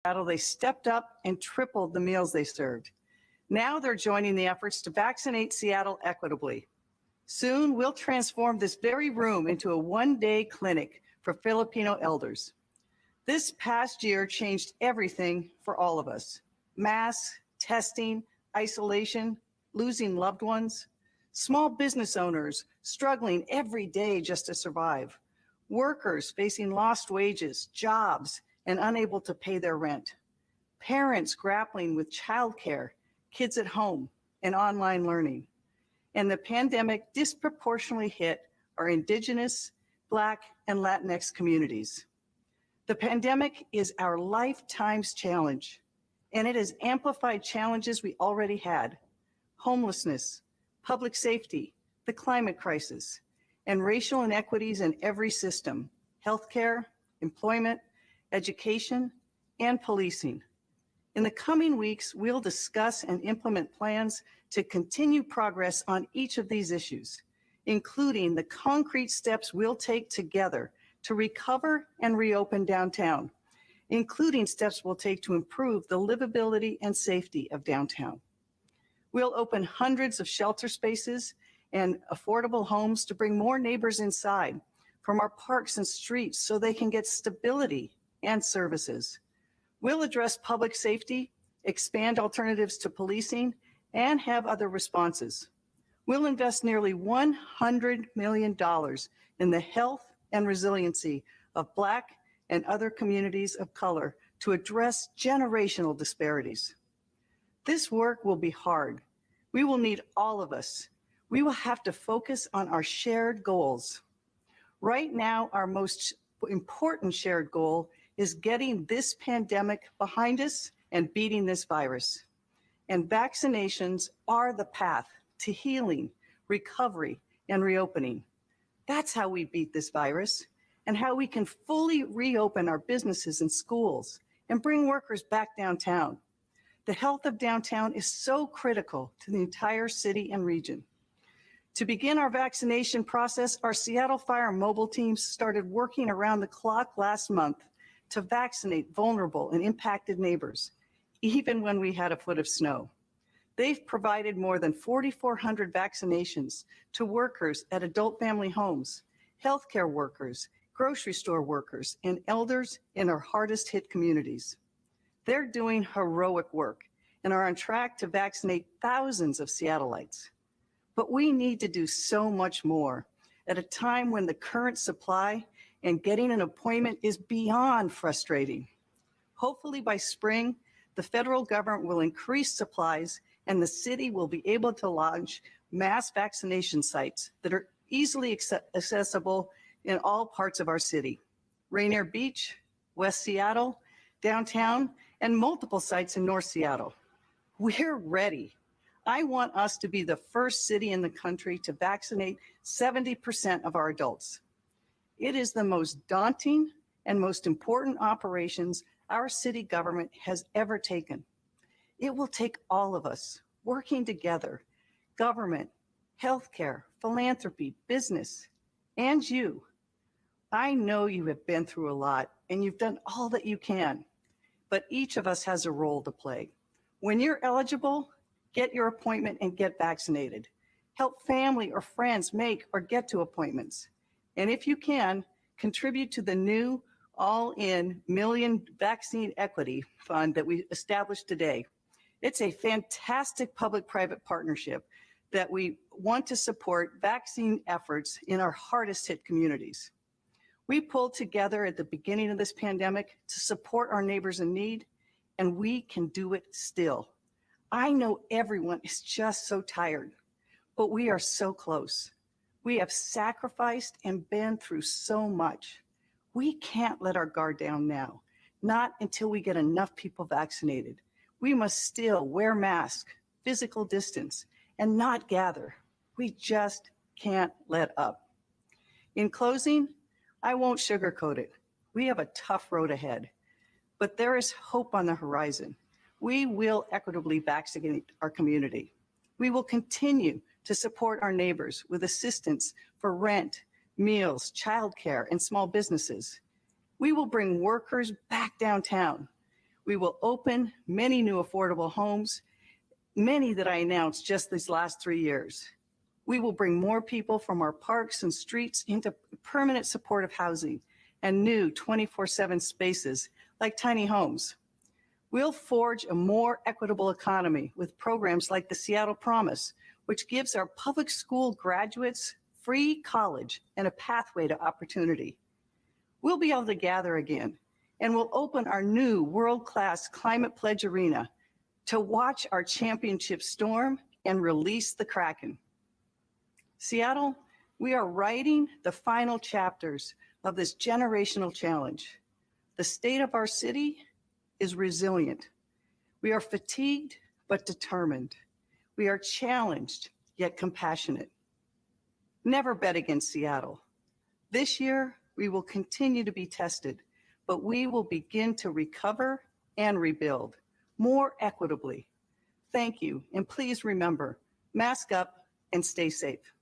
Seattle, they stepped up and tripled the meals they served. Now they're joining the efforts to vaccinate Seattle equitably. Soon, we'll transform this very room into a one-day clinic for Filipino elders. This past year changed everything for all of us. Masks, testing, isolation, losing loved ones, small business owners struggling every day just to survive, workers facing lost wages, jobs, and unable to pay their rent, parents grappling with childcare, kids at home, and online learning. And the pandemic disproportionately hit our Indigenous, Black, and Latinx communities. The pandemic is our lifetime's challenge, and it has amplified challenges we already had: homelessness, public safety, the climate crisis, and racial inequities in every system: healthcare, employment, education, and policing. In the coming weeks, we'll discuss and implement plans to continue progress on each of these issues, including the concrete steps we'll take together to recover and reopen downtown, including steps we'll take to improve the livability and safety of downtown. We'll open hundreds of shelter spaces and affordable homes to bring more neighbors inside from our parks and streets so they can get stability and services. We'll address public safety, expand alternatives to policing, and have other responses. We'll invest nearly $100 million in the health and resiliency of Black and other communities of color to address generational disparities. This work will be hard. We will need all of us. We will have to focus on our shared goals. Right now, our most important shared goal is getting this pandemic behind us and beating this virus. And vaccinations are the path to healing, recovery, and reopening. That's how we beat this virus and how we can fully reopen our businesses and schools and bring workers back downtown. The health of downtown is so critical to the entire city and region. To begin our vaccination process, our Seattle Fire mobile teams started working around the clock last month to vaccinate vulnerable and impacted neighbors, even when we had a foot of snow. They've provided more than 4,400 vaccinations to workers at adult family homes, healthcare workers, grocery store workers, and elders in our hardest hit communities. They're doing heroic work and are on track to vaccinate thousands of Seattleites. But we need to do so much more at a time when the current supply and getting an appointment is beyond frustrating. Hopefully by spring, the federal government will increase supplies and the city will be able to launch mass vaccination sites that are easily accessible in all parts of our city: Rainier Beach, West Seattle, downtown, and multiple sites in North Seattle. We're ready. I want us to be the first city in the country to vaccinate 70% of our adults. It is the most daunting and most important operations our city government has ever taken. It will take all of us working together: government, healthcare, philanthropy, business, and you. I know you have been through a lot and you've done all that you can, but each of us has a role to play. When you're eligible, get your appointment and get vaccinated. Help family or friends make or get to appointments. And if you can, contribute to the new all-in million vaccine equity fund that we established today. It's a fantastic public-private partnership that we want to support vaccine efforts in our hardest hit communities. We pulled together at the beginning of this pandemic to support our neighbors in need, and we can do it still. I know everyone is just so tired, but we are so close. We have sacrificed and been through so much. We can't let our guard down now, not until we get enough people vaccinated. We must still wear masks, physical distance, and not gather. We just can't let up. In closing, I won't sugarcoat it. We have a tough road ahead, but there is hope on the horizon. We will equitably vaccinate our community. We will continue to support our neighbors with assistance for rent, meals, childcare, and small businesses. We will bring workers back downtown. We will open many new affordable homes, many that I announced just these last 3 years. We will bring more people from our parks and streets into permanent supportive housing and new 24/7 spaces like tiny homes. We'll forge a more equitable economy with programs like the Seattle Promise, which gives our public school graduates free college and a pathway to opportunity. We'll be able to gather again, and we'll open our new world-class Climate Pledge Arena to watch our championship storm and release the Kraken. Seattle, we are writing the final chapters of this generational challenge. The state of our city is resilient. We are fatigued but determined. We are challenged yet compassionate. Never bet against Seattle. This year, we will continue to be tested, but we will begin to recover and rebuild more equitably. Thank you, and please remember, mask up and stay safe.